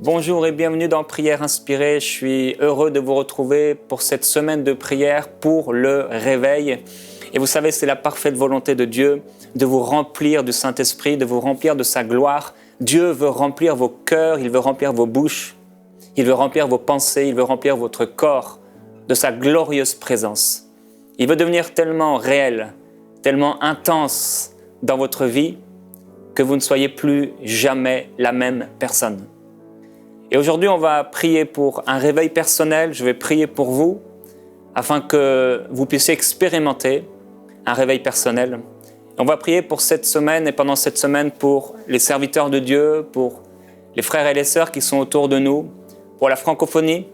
Bonjour et bienvenue dans Prière Inspirée. Je suis heureux de vous retrouver pour cette semaine de prière pour le réveil. Et vous savez, c'est la parfaite volonté de Dieu de vous remplir du Saint-Esprit, de vous remplir de sa gloire. Dieu veut remplir vos cœurs, il veut remplir vos bouches, il veut remplir vos pensées, il veut remplir votre corps de sa glorieuse présence. Il veut devenir tellement réel, tellement intense dans votre vie que vous ne soyez plus jamais la même personne. Et aujourd'hui, on va prier pour un réveil personnel. Je vais prier pour vous afin que vous puissiez expérimenter un réveil personnel. On va prier pour cette semaine et pendant cette semaine pour les serviteurs de Dieu, pour les frères et les sœurs qui sont autour de nous, pour la francophonie.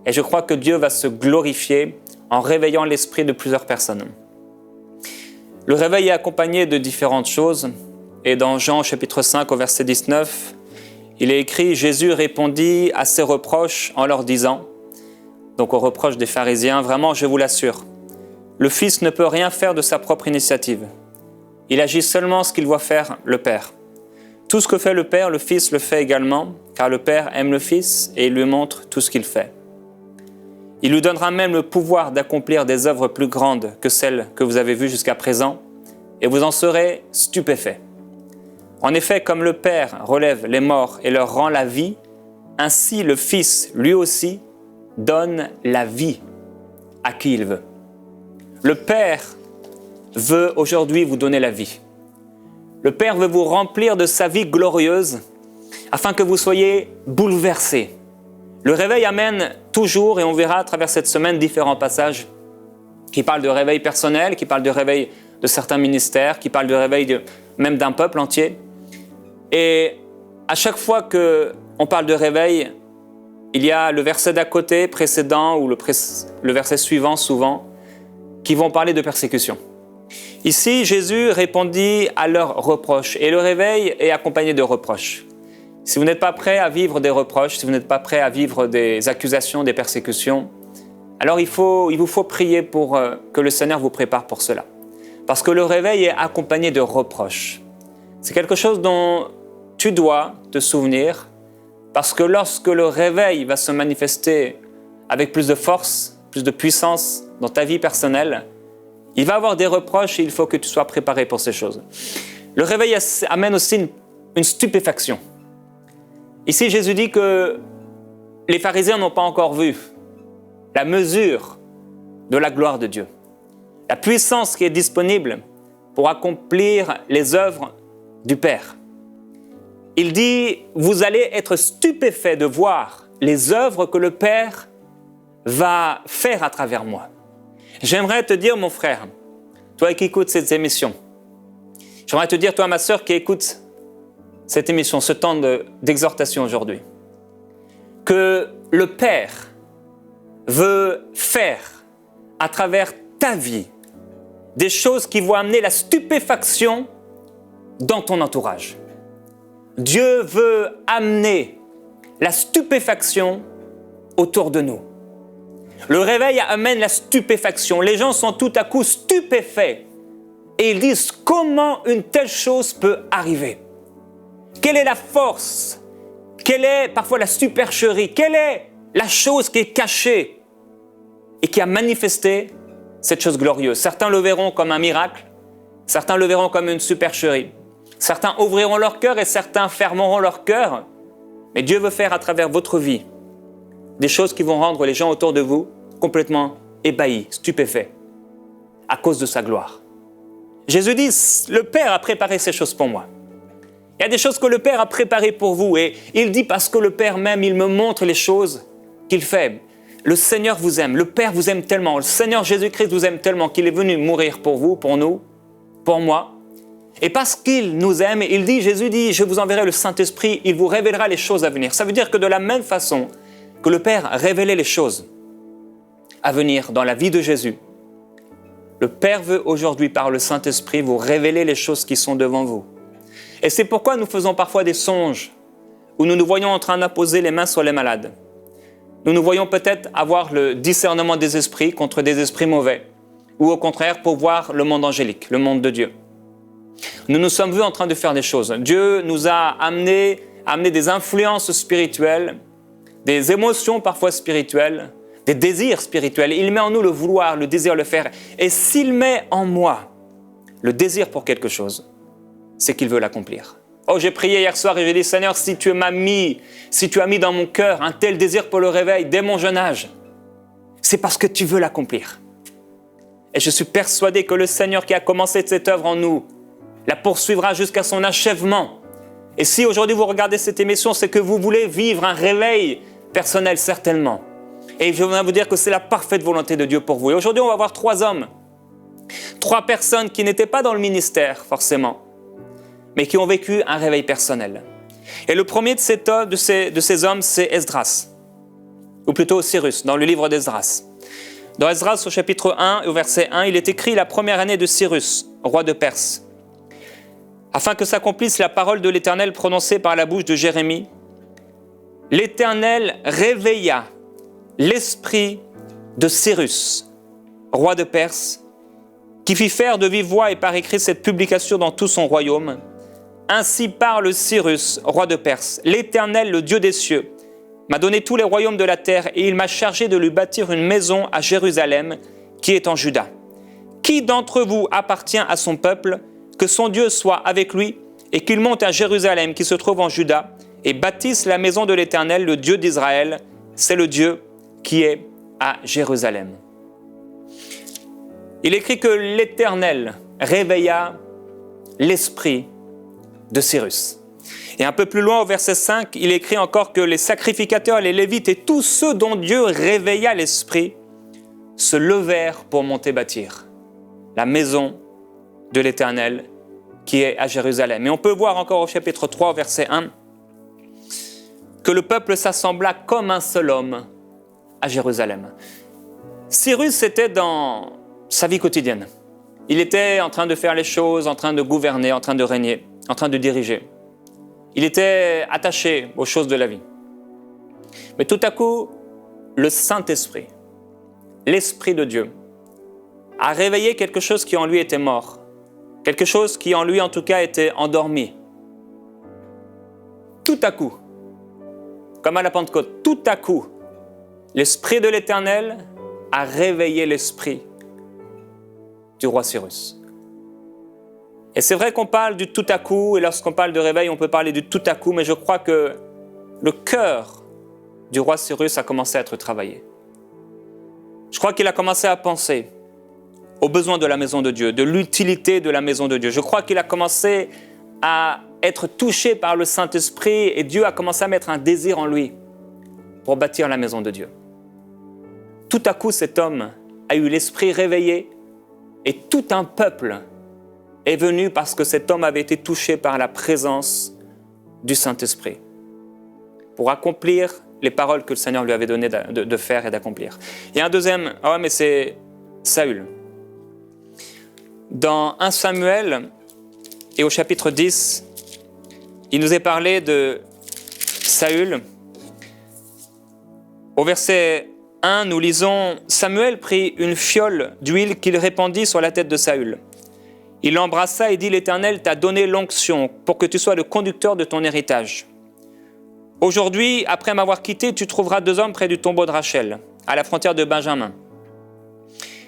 Et je crois que Dieu va se glorifier en réveillant l'esprit de plusieurs personnes. Le réveil est accompagné de différentes choses. Et dans Jean chapitre 5 au verset 19, il est écrit « Jésus répondit à ses reproches en leur disant » donc aux reproches des pharisiens, « Vraiment, je vous l'assure, le Fils ne peut rien faire de sa propre initiative. Il agit seulement ce qu'il voit faire le Père. Tout ce que fait le Père, le Fils le fait également, car le Père aime le Fils et il lui montre tout ce qu'il fait. Il lui donnera même le pouvoir d'accomplir des œuvres plus grandes que celles que vous avez vues jusqu'à présent, et vous en serez stupéfaits. En effet, comme le Père relève les morts et leur rend la vie, ainsi le Fils, lui aussi, donne la vie à qui il veut. Le Père veut aujourd'hui vous donner la vie. Le Père veut vous remplir de sa vie glorieuse afin que vous soyez bouleversés. Le réveil amène toujours, et on verra à travers cette semaine, différents passages qui parlent de réveil personnel, qui parlent de réveil de certains ministères, qui parlent de réveil même d'un peuple entier. Et à chaque fois qu'on parle de réveil, il y a le verset d'à côté, précédent, ou le verset suivant souvent, qui vont parler de persécution. Ici, Jésus répondit à leurs reproches, et le réveil est accompagné de reproches. Si vous n'êtes pas prêt à vivre des reproches, si vous n'êtes pas prêt à vivre des accusations, des persécutions, alors il vous faut prier pour que le Seigneur vous prépare pour cela. Parce que le réveil est accompagné de reproches. C'est quelque chose dont tu dois te souvenir, parce que lorsque le réveil va se manifester avec plus de force, plus de puissance dans ta vie personnelle, il va y avoir des reproches et il faut que tu sois préparé pour ces choses. Le réveil amène aussi une stupéfaction. Ici, Jésus dit que les pharisiens n'ont pas encore vu la mesure de la gloire de Dieu, la puissance qui est disponible pour accomplir les œuvres du Père. Il dit, vous allez être stupéfaits de voir les œuvres que le Père va faire à travers moi. J'aimerais te dire, mon frère, toi qui écoutes cette émission, j'aimerais te dire, toi ma sœur qui écoute cette émission, ce temps d'exhortation aujourd'hui, que le Père veut faire à travers ta vie des choses qui vont amener la stupéfaction dans ton entourage. Dieu veut amener la stupéfaction autour de nous. Le réveil amène la stupéfaction. Les gens sont tout à coup stupéfaits et ils disent comment une telle chose peut arriver. Quelle est la force? Quelle est parfois la supercherie? Quelle est la chose qui est cachée et qui a manifesté cette chose glorieuse? Certains le verront comme un miracle, certains le verront comme une supercherie. Certains ouvriront leur cœur et certains fermeront leur cœur. Mais Dieu veut faire à travers votre vie des choses qui vont rendre les gens autour de vous complètement ébahis, stupéfaits, à cause de sa gloire. Jésus dit, le Père a préparé ces choses pour moi. Il y a des choses que le Père a préparées pour vous. Et il dit, parce que le Père même, il me montre les choses qu'il fait. Le Seigneur vous aime, le Père vous aime tellement, le Seigneur Jésus-Christ vous aime tellement qu'il est venu mourir pour vous, pour nous, pour moi. Et parce qu'il nous aime, Jésus dit, je vous enverrai le Saint-Esprit, il vous révélera les choses à venir. Ça veut dire que de la même façon que le Père révélait les choses à venir dans la vie de Jésus, le Père veut aujourd'hui par le Saint-Esprit vous révéler les choses qui sont devant vous. Et c'est pourquoi nous faisons parfois des songes où nous nous voyons en train d'imposer les mains sur les malades. Nous nous voyons peut-être avoir le discernement des esprits contre des esprits mauvais, ou au contraire pour voir le monde angélique, le monde de Dieu. Nous nous sommes vus en train de faire des choses. Dieu nous a amenés amener des influences spirituelles, des émotions parfois spirituelles, des désirs spirituels. Il met en nous le vouloir, le désir de le faire. Et s'il met en moi le désir pour quelque chose, c'est qu'il veut l'accomplir. Oh, j'ai prié hier soir et j'ai dit, Seigneur, si tu as mis dans mon cœur un tel désir pour le réveil dès mon jeune âge, c'est parce que tu veux l'accomplir. Et je suis persuadé que le Seigneur qui a commencé cette œuvre en nous la poursuivra jusqu'à son achèvement. Et si aujourd'hui vous regardez cette émission, c'est que vous voulez vivre un réveil personnel certainement. Et je voudrais vous dire que c'est la parfaite volonté de Dieu pour vous. Et aujourd'hui, on va voir 3 hommes, 3 personnes qui n'étaient pas dans le ministère forcément, mais qui ont vécu un réveil personnel. Et le premier de ces hommes, c'est Esdras, ou plutôt Cyrus, dans le livre d'Esdras. Dans Esdras, au chapitre 1 et au verset 1, il est écrit « La première année de Cyrus, roi de Perse, afin que s'accomplisse la parole de l'Éternel prononcée par la bouche de Jérémie, l'Éternel réveilla l'esprit de Cyrus, roi de Perse, qui fit faire de vive voix et par écrit cette publication dans tout son royaume. Ainsi parle Cyrus, roi de Perse. L'Éternel, le Dieu des cieux, m'a donné tous les royaumes de la terre et il m'a chargé de lui bâtir une maison à Jérusalem, qui est en Juda. Qui d'entre vous appartient à son peuple, que son Dieu soit avec lui et qu'il monte à Jérusalem, qui se trouve en Juda, et bâtisse la maison de l'Éternel, le Dieu d'Israël, c'est le Dieu qui est à Jérusalem. Il écrit que l'Éternel réveilla l'esprit de Cyrus. Et un peu plus loin, au verset 5, il écrit encore que les sacrificateurs, les Lévites et tous ceux dont Dieu réveilla l'esprit se levèrent pour monter bâtir la maison de l'Éternel qui est à Jérusalem. Et on peut voir encore au chapitre 3, au verset 1, que le peuple s'assembla comme un seul homme à Jérusalem. Cyrus était dans sa vie quotidienne. Il était en train de faire les choses, en train de gouverner, en train de régner, en train de diriger. Il était attaché aux choses de la vie. Mais tout à coup, le Saint-Esprit, l'Esprit de Dieu, a réveillé quelque chose qui en lui était mort, quelque chose qui en lui en tout cas était endormi. Tout à coup, comme à la Pentecôte, tout à coup, l'Esprit de l'Éternel a réveillé l'esprit du roi Cyrus. Et c'est vrai qu'on parle du tout à coup, et lorsqu'on parle de réveil, on peut parler du tout à coup, mais je crois que le cœur du roi Cyrus a commencé à être travaillé. Je crois qu'il a commencé à penser aux besoins de la maison de Dieu, de l'utilité de la maison de Dieu. Je crois qu'il a commencé à être touché par le Saint-Esprit et Dieu a commencé à mettre un désir en lui pour bâtir la maison de Dieu. Tout à coup, cet homme a eu l'esprit réveillé et tout un peuple est venu parce que cet homme avait été touché par la présence du Saint-Esprit pour accomplir les paroles que le Seigneur lui avait donné de faire et d'accomplir. Il y a un deuxième, mais c'est Saül. Dans 1 Samuel et au chapitre 10, il nous est parlé de Saül. Au verset 1, nous lisons « Samuel prit une fiole d'huile qu'il répandit sur la tête de Saül. Il l'embrassa et dit « L'Éternel t'a donné l'onction pour que tu sois le conducteur de ton héritage. Aujourd'hui, après m'avoir quitté, tu trouveras 2 hommes près du tombeau de Rachel, à la frontière de Benjamin.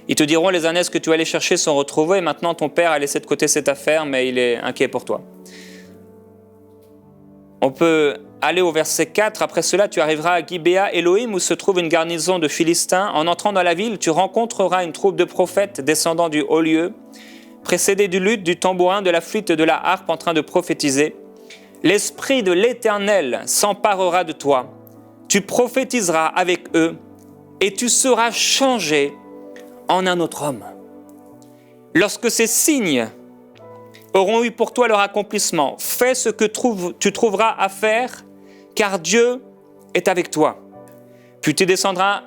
Ils te diront, les ânesses que tu allais chercher sont retrouvées, et maintenant ton père a laissé de côté cette affaire, mais il est inquiet pour toi. » On peut aller au verset 4. « Après cela, tu arriveras à Gibéa Elohim, où se trouve une garnison de Philistins. En entrant dans la ville, tu rencontreras une troupe de prophètes descendant du haut lieu, précédés du luth, du tambourin, de la flûte et de la harpe en train de prophétiser. L'Esprit de l'Éternel s'emparera de toi. Tu prophétiseras avec eux, et tu seras changé en un autre homme. Lorsque ces signes auront eu pour toi leur accomplissement, fais ce que tu trouveras à faire, car Dieu est avec toi. Puis tu descendras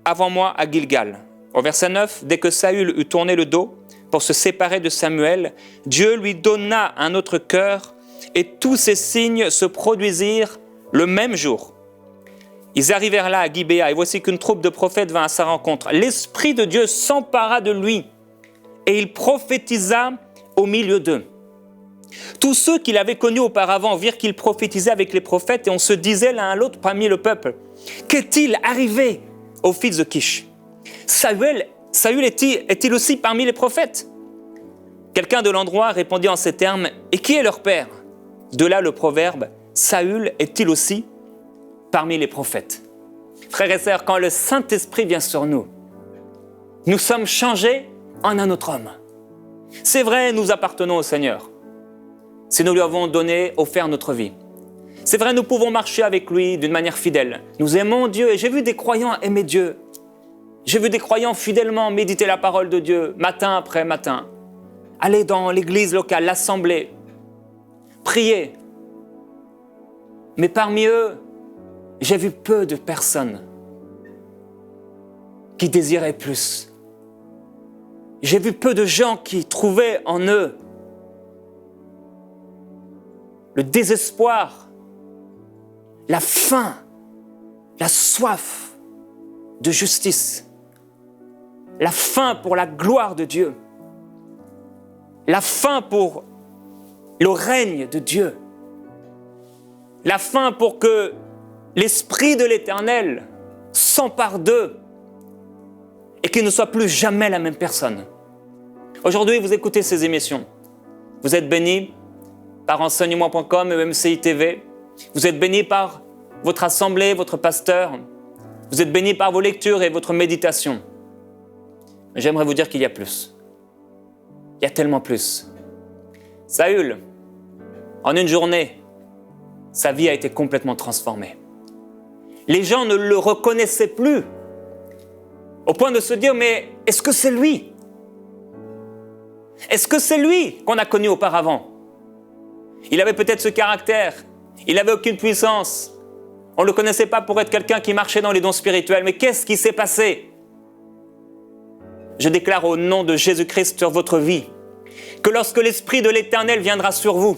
avant moi à Gilgal. » Au verset 9, dès que Saül eut tourné le dos pour se séparer de Samuel, Dieu lui donna un autre cœur et tous ces signes se produisirent le même jour. Ils arrivèrent là à Gibéa et voici qu'une troupe de prophètes vint à sa rencontre. L'Esprit de Dieu s'empara de lui et il prophétisa au milieu d'eux. Tous ceux qui l'avaient connu auparavant virent qu'il prophétisait avec les prophètes et on se disait l'un à l'autre parmi le peuple, « Qu'est-il arrivé au fils de Kish? Saül est-il aussi parmi les prophètes ?» Quelqu'un de l'endroit répondit en ces termes, « Et qui est leur père ?» De là le proverbe, « Saül est-il aussi parmi les prophètes ?» Frères et sœurs, quand le Saint-Esprit vient sur nous, nous sommes changés en un autre homme. C'est vrai, nous appartenons au Seigneur. Si nous lui avons offert notre vie. C'est vrai, nous pouvons marcher avec lui d'une manière fidèle. Nous aimons Dieu et j'ai vu des croyants aimer Dieu. J'ai vu des croyants fidèlement méditer la parole de Dieu, matin après matin. Aller dans l'église locale, l'assemblée, prier. Mais parmi eux, j'ai vu peu de personnes qui désiraient plus. J'ai vu peu de gens qui trouvaient en eux le désespoir, la faim, la soif de justice, la faim pour la gloire de Dieu, la faim pour le règne de Dieu, la faim pour que l'Esprit de l'Éternel s'empare d'eux et qu'ils ne soient plus jamais la même personne. Aujourd'hui, vous écoutez ces émissions. Vous êtes bénis par enseignement.com et MCI TV. Vous êtes bénis par votre assemblée, votre pasteur. Vous êtes bénis par vos lectures et votre méditation. Mais j'aimerais vous dire qu'il y a plus. Il y a tellement plus. Saül, en une journée, sa vie a été complètement transformée. Les gens ne le reconnaissaient plus, au point de se dire, mais est-ce que c'est lui? Est-ce que c'est lui qu'on a connu auparavant? Il avait peut-être ce caractère, il n'avait aucune puissance. On ne le connaissait pas pour être quelqu'un qui marchait dans les dons spirituels. Mais qu'est-ce qui s'est passé? Je déclare au nom de Jésus-Christ sur votre vie, que lorsque l'Esprit de l'Éternel viendra sur vous,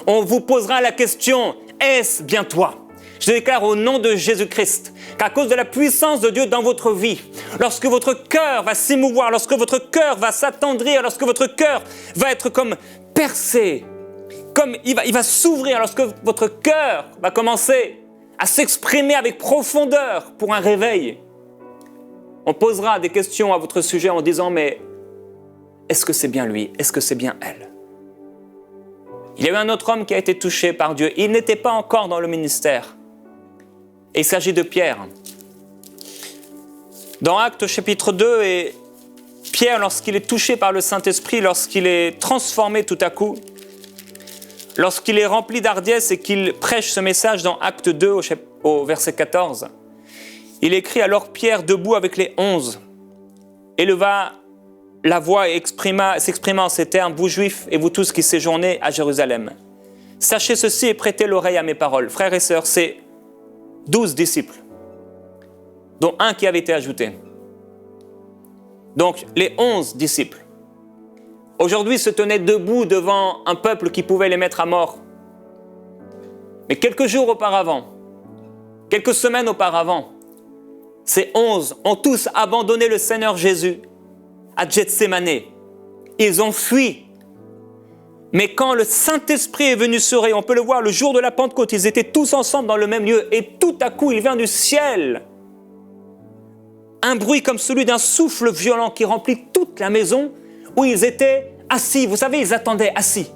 on vous posera la question, est-ce bien toi? Je déclare au nom de Jésus-Christ qu'à cause de la puissance de Dieu dans votre vie, lorsque votre cœur va s'émouvoir, lorsque votre cœur va s'attendrir, lorsque votre cœur va être comme percé, comme il va s'ouvrir, lorsque votre cœur va commencer à s'exprimer avec profondeur pour un réveil, on posera des questions à votre sujet en disant, mais est-ce que c'est bien lui? Est-ce que c'est bien elle? Il y a eu un autre homme qui a été touché par Dieu. Il n'était pas encore dans le ministère. Et il s'agit de Pierre. Dans Actes chapitre 2, et Pierre, lorsqu'il est touché par le Saint-Esprit, lorsqu'il est transformé tout à coup, lorsqu'il est rempli d'hardiesse et qu'il prêche ce message dans Actes 2 au verset 14, il écrit, alors Pierre, debout avec les 11, éleva la voix et s'exprima en ces termes, vous juifs et vous tous qui séjournez à Jérusalem, sachez ceci et prêtez l'oreille à mes paroles. Frères et sœurs, c'est 12 disciples, dont un qui avait été ajouté. Donc, les 11 disciples, aujourd'hui se tenaient debout devant un peuple qui pouvait les mettre à mort. Mais quelques jours auparavant, quelques semaines auparavant, ces 11 ont tous abandonné le Seigneur Jésus à Gethsémané. Ils ont fui. Mais quand le Saint-Esprit est venu sur eux, on peut le voir le jour de la Pentecôte, ils étaient tous ensemble dans le même lieu et tout à coup, il vient du ciel un bruit comme celui d'un souffle violent qui remplit toute la maison où ils étaient assis. Vous savez, ils attendaient assis.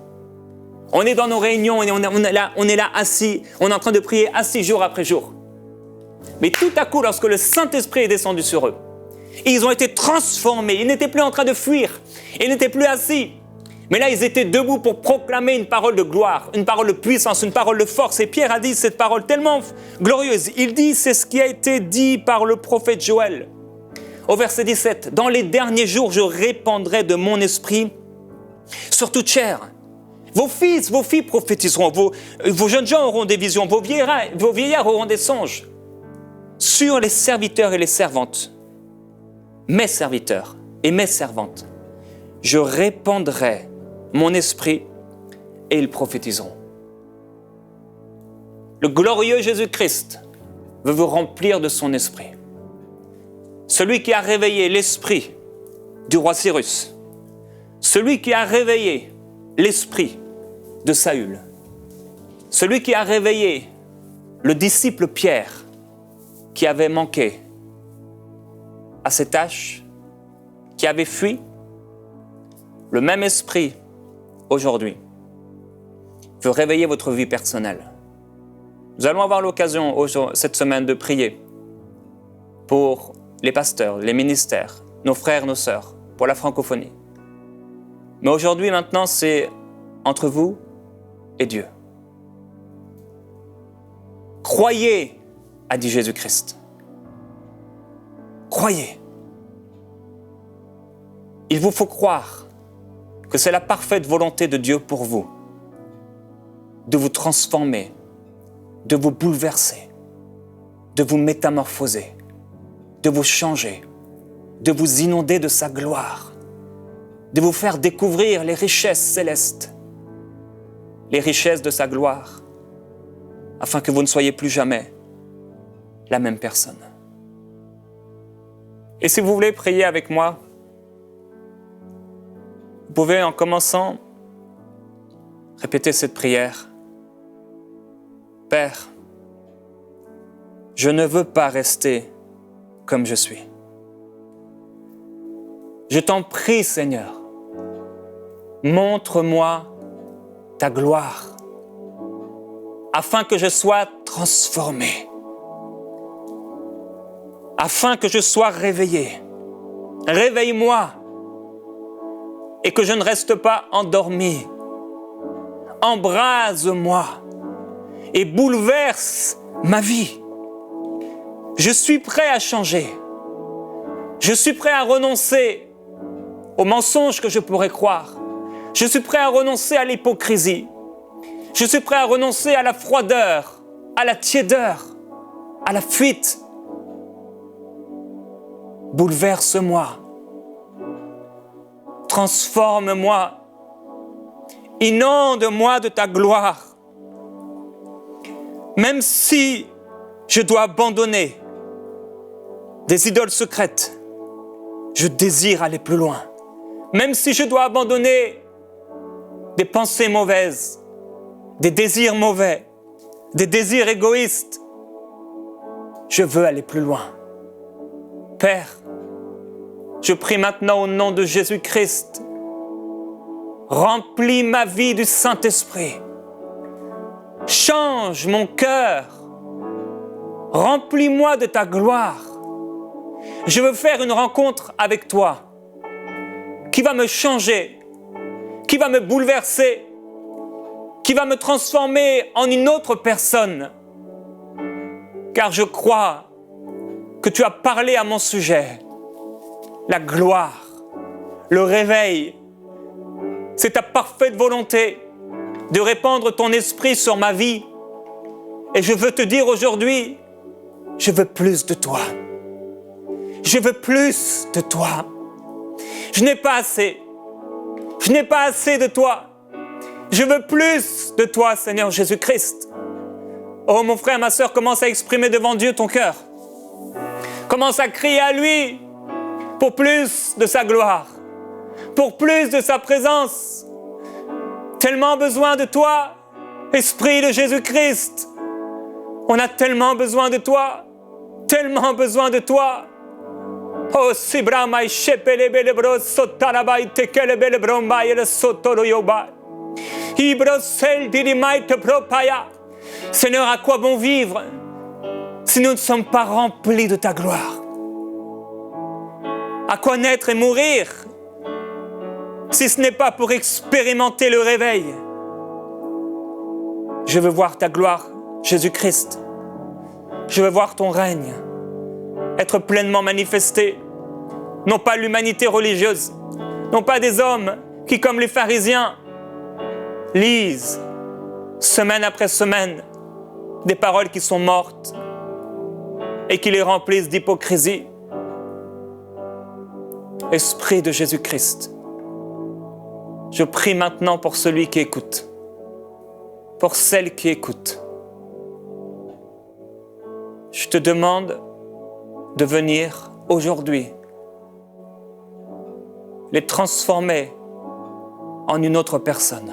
On est dans nos réunions, on est là assis, on est en train de prier assis jour après jour. Mais tout à coup, lorsque le Saint-Esprit est descendu sur eux, ils ont été transformés, ils n'étaient plus en train de fuir, ils n'étaient plus assis. Mais là, ils étaient debout pour proclamer une parole de gloire, une parole de puissance, une parole de force. Et Pierre a dit cette parole tellement glorieuse. Il dit, c'est ce qui a été dit par le prophète Joël. Au verset 17, « Dans les derniers jours, je répandrai de mon esprit sur toute chair. Vos fils, vos filles prophétiseront, vos jeunes gens auront des visions, vos vieillards auront des songes. Sur les serviteurs et les servantes, mes serviteurs et mes servantes, je répandrai mon esprit et ils prophétiseront. » Le glorieux Jésus-Christ veut vous remplir de son esprit. Celui qui a réveillé l'esprit du roi Cyrus, celui qui a réveillé l'esprit de Saül, celui qui a réveillé le disciple Pierre qui avait manqué à ses tâches, qui avait fui, le même esprit aujourd'hui veut réveiller votre vie personnelle. Nous allons avoir l'occasion cette semaine de prier pour les pasteurs, les ministères, nos frères, nos sœurs, pour la francophonie. Mais aujourd'hui, maintenant, c'est entre vous et Dieu. Croyez, a dit Jésus-Christ. Croyez. Il vous faut croire que c'est la parfaite volonté de Dieu pour vous, de vous transformer, de vous bouleverser, de vous métamorphoser, de vous changer, de vous inonder de sa gloire, de vous faire découvrir les richesses célestes, les richesses de sa gloire, afin que vous ne soyez plus jamais la même personne. Et si vous voulez prier avec moi, vous pouvez, en commençant, répéter cette prière. Père, je ne veux pas rester comme je suis. Je t'en prie, Seigneur, montre-moi ta gloire, afin que je sois transformé, afin que je sois réveillé. Réveille-moi et que je ne reste pas endormi. Embrase-moi et bouleverse ma vie. Je suis prêt à changer. Je suis prêt à renoncer aux mensonges que je pourrais croire. Je suis prêt à renoncer à l'hypocrisie. Je suis prêt à renoncer à la froideur, à la tiédeur, à la fuite. Bouleverse-moi. Transforme-moi. Inonde-moi de ta gloire. Même si je dois abandonner des idoles secrètes, je désire aller plus loin. Même si je dois abandonner des pensées mauvaises, des désirs mauvais, des désirs égoïstes, je veux aller plus loin. Père, je prie maintenant au nom de Jésus-Christ, remplis ma vie du Saint-Esprit. Change mon cœur. Remplis-moi de ta gloire. Je veux faire une rencontre avec toi qui va me changer, qui va me bouleverser, qui va me transformer en une autre personne. Car je crois que tu as parlé à mon sujet. La gloire, le réveil, c'est ta parfaite volonté de répandre ton esprit sur ma vie. Et je veux te dire aujourd'hui, je veux plus de toi. Je veux plus de toi. Je n'ai pas assez. Je n'ai pas assez de toi. Je veux plus de toi, Seigneur Jésus-Christ. Oh mon frère, ma sœur, commence à exprimer devant Dieu ton cœur. Commence à crier à lui pour plus de sa gloire, pour plus de sa présence. Tellement besoin de toi, Esprit de Jésus-Christ. On a tellement besoin de toi, tellement besoin de toi. Oh, si brama ishepele belebro sotarabai tekele belebromba yele sotoro yoba. Ibrosel dirimai te propaya. Seigneur, à quoi bon vivre si nous ne sommes pas remplis de ta gloire? À quoi naître et mourir si ce n'est pas pour expérimenter le réveil? Je veux voir ta gloire, Jésus-Christ. Je veux voir ton règne être pleinement manifesté. Non pas l'humanité religieuse, non pas des hommes qui, comme les pharisiens, lisent semaine après semaine des paroles qui sont mortes et qui les remplissent d'hypocrisie. Esprit de Jésus-Christ, je prie maintenant pour celui qui écoute, pour celle qui écoute. Je te demande de venir aujourd'hui les transformer en une autre personne.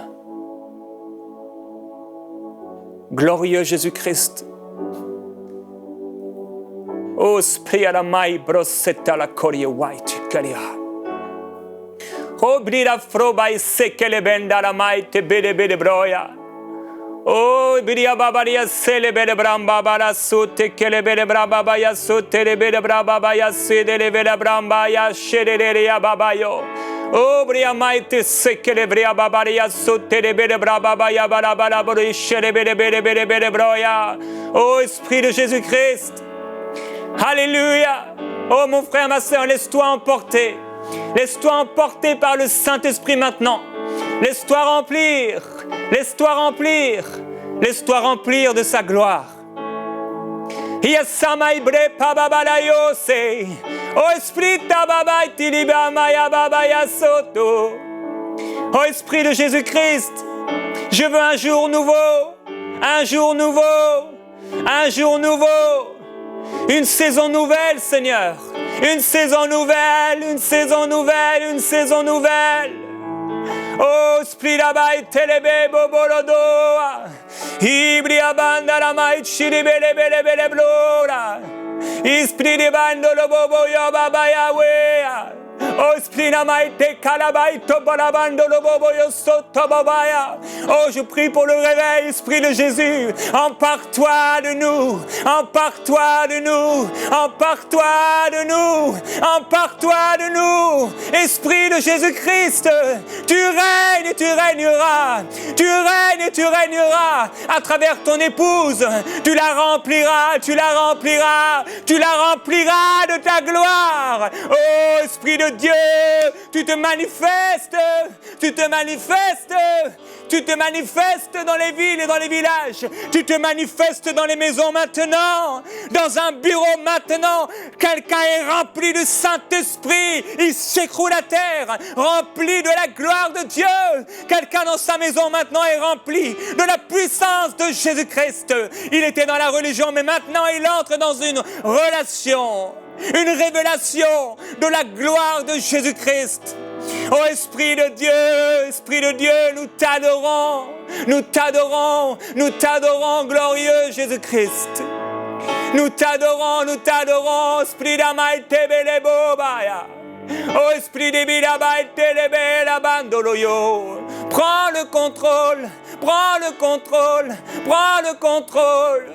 Glorieux Jésus-Christ. Oh, Esprit à la maille, brossetta la corie white, calia. Oh, brida froba et sekele benda la maille, te bede bede broya. Oh, biria babaria sele bede bramba bara sote, kele bede braba baya sote, le bede braba baya sede, le bede bramba ya shedere ya babayo. Oh, bria maite sekele bria babaria sote, le bede braba baya bara bara bori, shede bede bede bede bede broya. Oh, Esprit de Jésus-Christ. Alléluia. Oh, mon frère, ma sœur, laisse-toi emporter. Laisse-toi emporter par le Saint-Esprit maintenant. Laisse-toi remplir. Laisse-toi remplir. Laisse-toi remplir de sa gloire. Oh Esprit Oh Esprit de Jésus-Christ, je veux un jour nouveau, un jour nouveau, un jour nouveau, une saison nouvelle, Seigneur, une saison nouvelle, une saison nouvelle, une saison nouvelle. Oh, Splirabai telebe boborodoa. Ibria banda la mai chiribele bele bele blora. Ispiribando lo bobo yo baba yahweh. Oh, Splina mai te calabai to barabando lo bobo yo soto babaya. Oh, je prie pour le réveil, Esprit de Jésus. Empare-toi de nous, empare-toi de nous, empare-toi de nous, empare-toi de nous. Esprit de Jésus-Christ, tu règnes et tu régneras. Tu règnes et tu régneras à travers ton épouse. Tu la rempliras, tu la rempliras, tu la rempliras de ta gloire. Oh, Esprit de Dieu, tu te manifestes, tu te manifestes. Tu te manifestes dans les villes et dans les villages. Tu te manifestes dans les maisons maintenant. Dans un bureau maintenant. Quelqu'un est rempli du Saint-Esprit. Il s'écroule à terre. Rempli de la gloire de Dieu. Quelqu'un dans sa maison maintenant est rempli de la puissance de Jésus-Christ. Il était dans la religion, mais maintenant il entre dans une relation. Une révélation de la gloire de Jésus-Christ. Oh Esprit de Dieu, nous t'adorons, nous t'adorons, nous t'adorons, glorieux Jésus-Christ. Nous t'adorons, Esprit d'Amaïte Belebobaya. Oh Esprit de Bidabaïte Lebelabandoloyo. Prends le contrôle, prends le contrôle, prends le contrôle.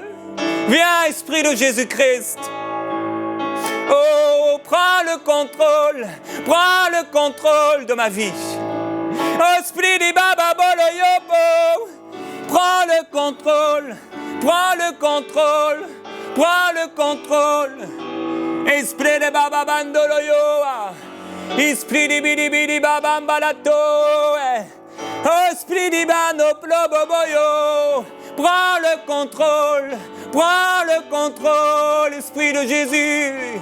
Viens Esprit de Jésus-Christ. Oh, prends le contrôle de ma vie. Oh, Esprit de Baba Boloyopo, prends le contrôle, prends le contrôle, prends le contrôle. Esprit de Baba Bandoloyoa, Esprit de Bidi Bidi Baba Mbalato, oh, Esprit de Bano Ploboboyo, prends le contrôle. Prends le contrôle, Esprit de Jésus.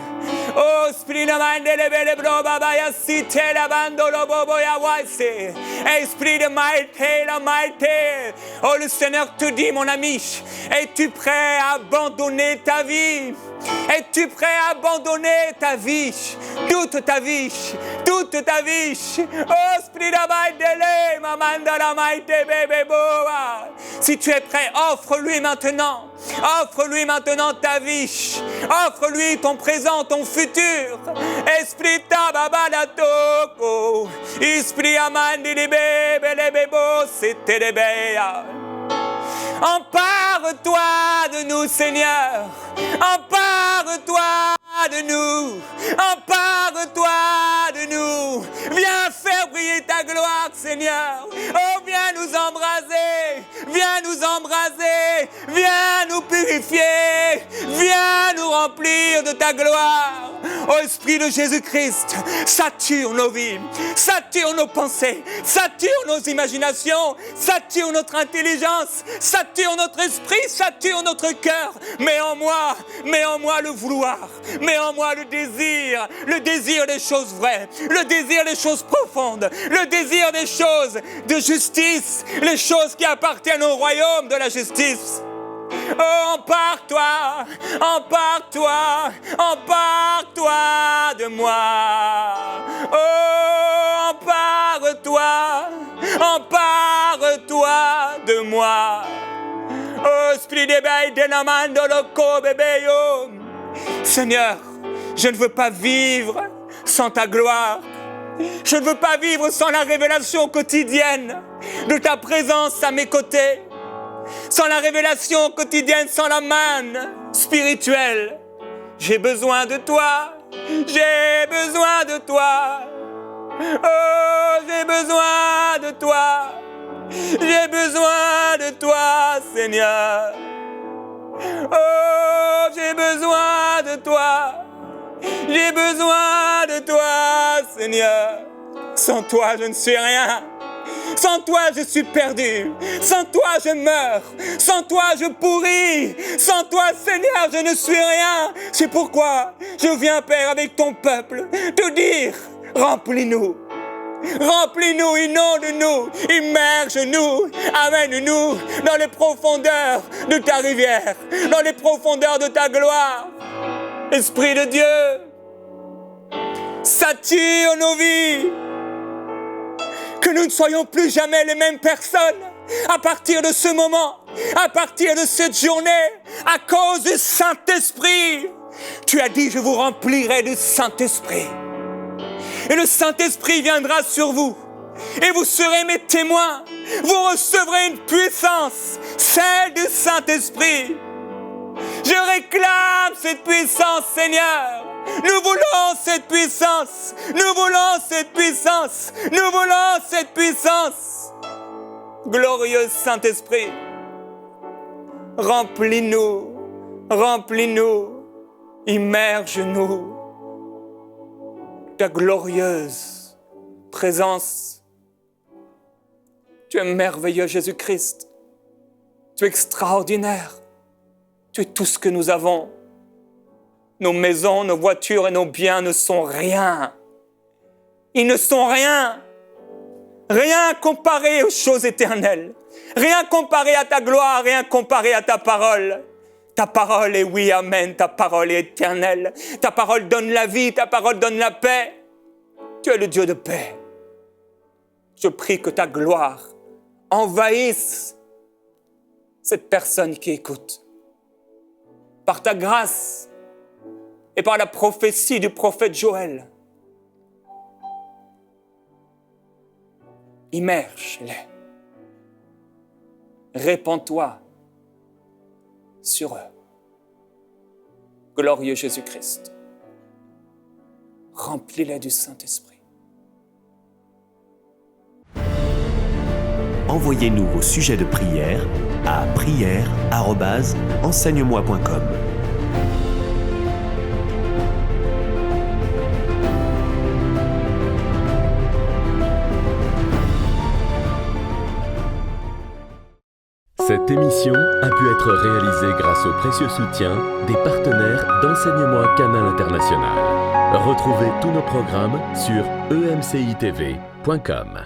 Oh, Esprit de Mandele Belebro Babaya Cite la Bandolo Boboya Waise. Esprit de Maïté, la Maïté. Oh, le Seigneur te dit, mon ami, es-tu prêt à abandonner ta vie? Es-tu prêt à abandonner ta vie? Toute ta vie, toute ta vie. Oh, Esprit de Maïdele, Mamandala Maïté Bébé Boa. Si tu es prêt, offre-lui maintenant. Offre-lui maintenant ta vie. Offre-lui ton présent, ton futur. Esprit tababalatoko. Esprit amandi libe belebebo setelebea. Empare-toi de nous, Seigneur. Empare-toi de nous. Empare-toi de nous. Viens faire briller ta gloire, Seigneur. Oh, viens nous embraser. Viens nous embraser. Viens nous purifier. Viens nous remplir de ta gloire. Oh, Esprit de Jésus-Christ, sature nos vies. Sature nos pensées. Sature nos imaginations. Sature notre intelligence. Sature notre esprit. Sature notre cœur. Mets en moi le vouloir. Mets en moi le désir des choses vraies, le désir des choses profondes, le désir des choses de justice, les choses qui appartiennent au royaume de la justice. Oh, empare-toi, empare-toi, empare-toi de moi. Oh, empare-toi, empare-toi de moi. Oh, Esprit d'éveil, Denamando Loco, bébé, yo. Seigneur, je ne veux pas vivre sans ta gloire. Je ne veux pas vivre sans la révélation quotidienne de ta présence à mes côtés. Sans la révélation quotidienne, sans la manne spirituelle. J'ai besoin de toi. J'ai besoin de toi. Oh, j'ai besoin de toi. J'ai besoin de toi, Seigneur. Oh, j'ai besoin de toi. J'ai besoin de toi, Seigneur. Sans toi, je ne suis rien. Sans toi, je suis perdu. Sans toi, je meurs. Sans toi, je pourris. Sans toi, Seigneur, je ne suis rien. C'est pourquoi je viens, Père, avec ton peuple, te dire, remplis-nous. Remplis-nous, inonde-nous, immerge-nous, amène-nous dans les profondeurs de ta rivière, dans les profondeurs de ta gloire. Esprit de Dieu, sature nos vies, que nous ne soyons plus jamais les mêmes personnes à partir de ce moment, à partir de cette journée, à cause du Saint-Esprit. Tu as dit, je vous remplirai du Saint-Esprit. Et le Saint-Esprit viendra sur vous. Et vous serez mes témoins. Vous recevrez une puissance, celle du Saint-Esprit. Je réclame cette puissance, Seigneur. Nous voulons cette puissance. Nous voulons cette puissance. Nous voulons cette puissance. Glorieux Saint-Esprit, remplis-nous, remplis-nous, immerge-nous. Ta glorieuse présence. Tu es merveilleux, Jésus-Christ. Tu es extraordinaire. Tu es tout ce que nous avons. Nos maisons, nos voitures et nos biens ne sont rien. Ils ne sont rien. Rien comparé aux choses éternelles. Rien comparé à ta gloire, rien comparé à ta parole. Ta parole est oui, amen, ta parole est éternelle. Ta parole donne la vie, ta parole donne la paix. Tu es le Dieu de paix. Je prie que ta gloire envahisse cette personne qui écoute. Par ta grâce et par la prophétie du prophète Joël. Immerge-les. Répands-toi sur eux. Glorieux Jésus-Christ, remplis-les du Saint-Esprit. Envoyez-nous vos sujets de prière à prière@enseigne-moi.com. Cette émission a pu être réalisée grâce au précieux soutien des partenaires d'Enseigne-moi Canal International. Retrouvez tous nos programmes sur emcitv.com.